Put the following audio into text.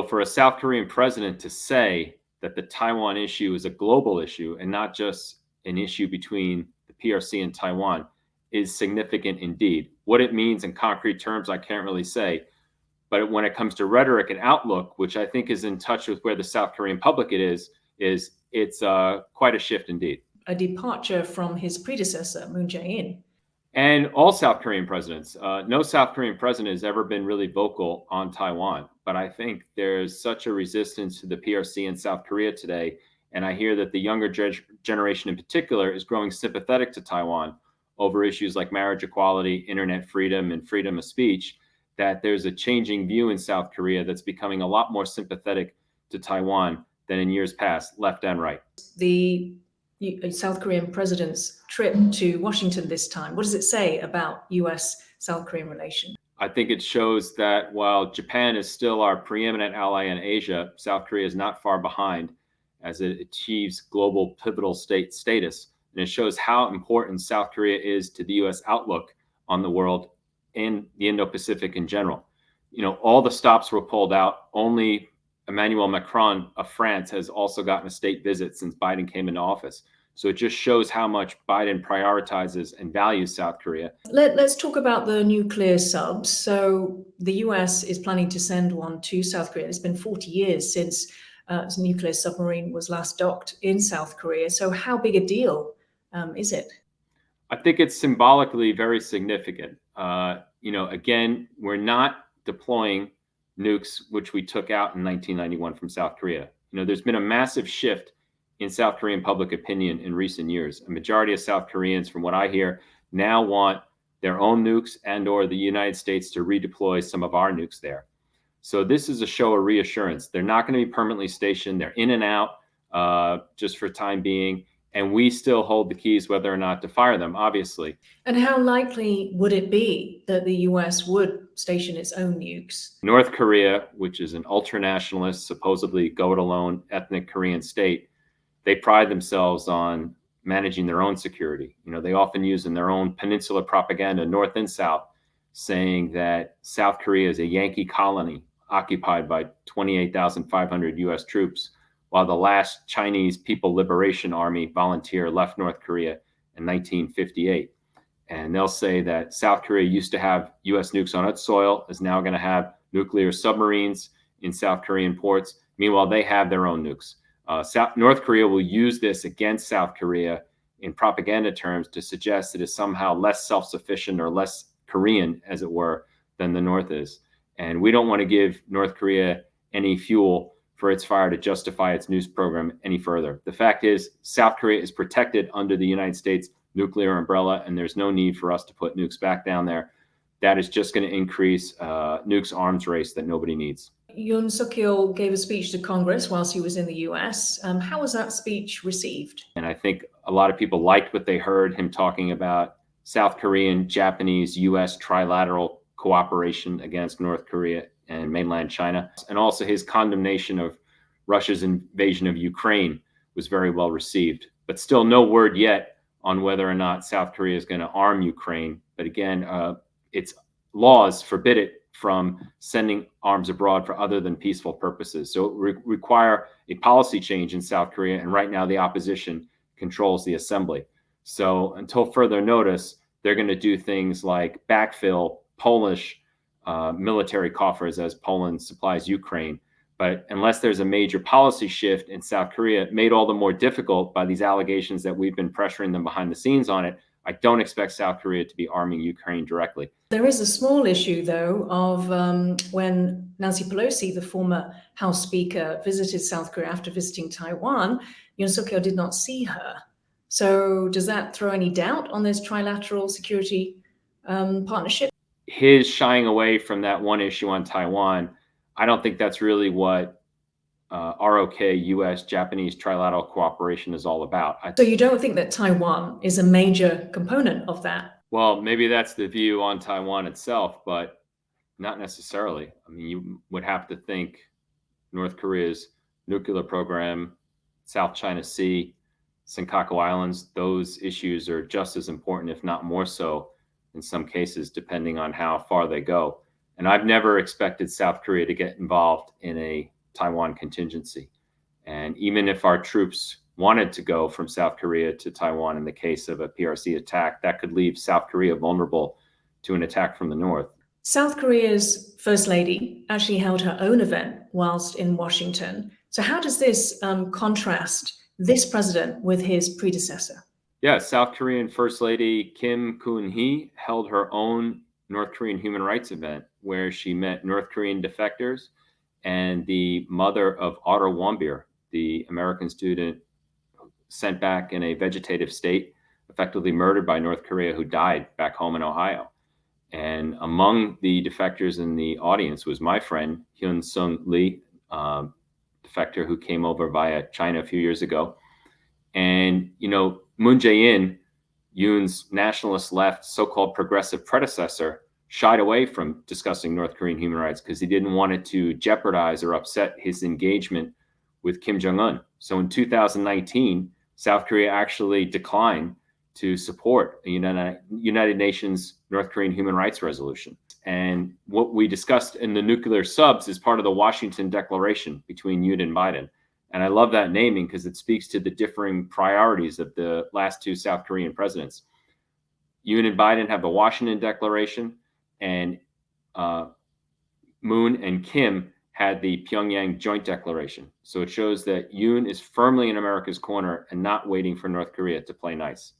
So for a South Korean president to say that the Taiwan issue is a global issue and not just an issue between the PRC and Taiwan is significant indeed. What it means in concrete terms, I can't really say. But when it comes to rhetoric and outlook, which I think is in touch with where the South Korean public it's quite a shift indeed. A departure from his predecessor, Moon Jae-in. And all South Korean presidents. No South Korean president has ever been really vocal on Taiwan. But I think there's such a resistance to the PRC in South Korea today. And I hear that the younger generation in particular is growing sympathetic to Taiwan over issues like marriage equality, internet freedom, and freedom of speech, that there's a changing view in South Korea that's becoming a lot more sympathetic to Taiwan than in years past, left and right. The South Korean president's trip to Washington this time, what does it say about US-South Korean relations? I think it shows that while Japan is still our preeminent ally in Asia, South Korea is not far behind as it achieves global pivotal state status. And it shows how important South Korea is to the US outlook on the world and the Indo-Pacific in general. You know, all the stops were pulled out. Only Emmanuel Macron of France has also gotten a state visit since Biden came into office. So it just shows how much Biden prioritizes and values South Korea. Let's talk about the nuclear subs. So the US is planning to send one to South Korea. It's been 40 years since a nuclear submarine was last docked in South Korea. So how big a deal is it? I think it's symbolically very significant. Again, we're not deploying nukes, which we took out in 1991 from South Korea. There's been a massive shift in South Korean public opinion in recent years. A majority of South Koreans, from what I hear, now want their own nukes and or the United States to redeploy some of our nukes there. So this is a show of reassurance. They're not going to be permanently stationed. They're in and out just for time being. And we still hold the keys whether or not to fire them, obviously. And how likely would it be that the US would station its own nukes? North Korea, which is an ultranationalist, supposedly go-it-alone ethnic Korean state, they pride themselves on managing their own security. They often use in their own peninsular propaganda, North and South, saying that South Korea is a Yankee colony occupied by 28,500 US troops, while the last Chinese People Liberation Army volunteer left North Korea in 1958. And they'll say that South Korea used to have US nukes on its soil, is now going to have nuclear submarines in South Korean ports. Meanwhile, they have their own nukes. North Korea will use this against South Korea in propaganda terms to suggest it is somehow less self-sufficient or less Korean, as it were, than the North is. And we don't want to give North Korea any fuel for its fire to justify its nukes program any further. The fact is, South Korea is protected under the United States nuclear umbrella, and there's no need for us to put nukes back down there. That is just going to increase nukes arms race that nobody needs. Yoon Suk-yeol gave a speech to Congress whilst he was in the US. How was that speech received? And I think a lot of people liked what they heard him talking about South Korean, Japanese, US trilateral cooperation against North Korea and mainland China. And also his condemnation of Russia's invasion of Ukraine was very well received. But still no word yet on whether or not South Korea is going to arm Ukraine. But again, its laws forbid it from sending arms abroad for other than peaceful purposes. So it require a policy change in South Korea. And right now the opposition controls the assembly. So until further notice, they're going to do things like backfill Polish military coffers as Poland supplies Ukraine. But unless there's a major policy shift in South Korea, made all the more difficult by these allegations that we've been pressuring them behind the scenes on it, I don't expect South Korea to be arming Ukraine directly. There is a small issue, though, of when Nancy Pelosi, the former House Speaker, visited South Korea after visiting Taiwan, Yoon Suk-yeol did not see her. So does that throw any doubt on this trilateral security partnership? His shying away from that one issue on Taiwan, I don't think that's really what ROK, US, Japanese trilateral cooperation is all about. So you don't think that Taiwan is a major component of that? Well, maybe that's the view on Taiwan itself, but not necessarily. I mean, you would have to think North Korea's nuclear program, South China Sea, Senkaku Islands, those issues are just as important, if not more so, in some cases, depending on how far they go. And I've never expected South Korea to get involved in a Taiwan contingency. And even if our troops wanted to go from South Korea to Taiwan in the case of a PRC attack, that could leave South Korea vulnerable to an attack from the north. South Korea's First Lady actually held her own event whilst in Washington. So how does this contrast this president with his predecessor? Yeah, South Korean First Lady Kim Kun-hee held her own North Korean human rights event where she met North Korean defectors and the mother of Otto Warmbier, the American student sent back in a vegetative state, effectively murdered by North Korea, who died back home in Ohio. And among the defectors in the audience was my friend, Hyun Sung Lee, defector who came over via China a few years ago. And, you know, Moon Jae-in, Yoon's nationalist left so-called progressive predecessor, shied away from discussing North Korean human rights because he didn't want it to jeopardize or upset his engagement with Kim Jong-un. So in 2019, South Korea actually declined to support a United Nations North Korean human rights resolution. And what we discussed in the nuclear subs is part of the Washington Declaration between Yoon and Biden. And I love that naming because it speaks to the differing priorities of the last two South Korean presidents. Yoon and Biden have the Washington Declaration, and Moon and Kim had the Pyongyang Joint Declaration. So it shows that Yoon is firmly in America's corner and not waiting for North Korea to play nice.